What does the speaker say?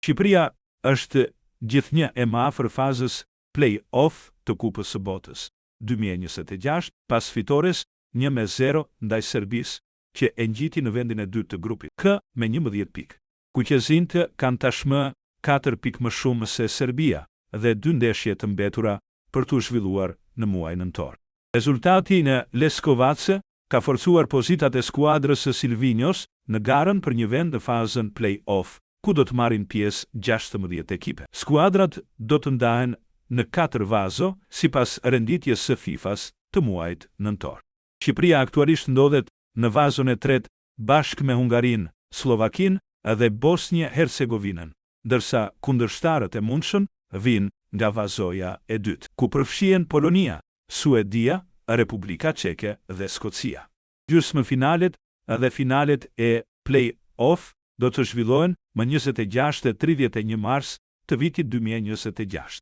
Shqipëria është gjithnjë e më afër fazës play-off të Kupës së Botës 2026, pas fitores 1-0 ndaj Serbisë, që e ngjiti në vendin e dytë të grupit K me 11 pikë. Kuqezinjtë kanë tashmë 4 pikë më shumë se Serbia dhe 2 ndeshje të mbetura për t'u zhvilluar në muajin nëntor. Rezultati në Leskovac ka forcuar pozitat e skuadrës së Silvinjos në garën për një vend në fazën play-off, ku do të marrin pjesë 16 ekipe. Skuadrat do të ndahen në 4 vazo sipas renditjes së FIFA-s të muajit nëntor. Shqipëria aktualisht ndodhet në vazon e tretë bashkë me Hungarinë, Slovakinë dhe Bosnjë-Hercegovinën, ndërsa kundërshtarët e mundshëm vijnë nga vazoja e dytë, ku përfshihen Polonia, Suedia, Republika Çeke dhe Skocia. Gjysmëfinalet dhe finalet e play-off do të zhvillohen më 26 e 31 mars të vitit 2026.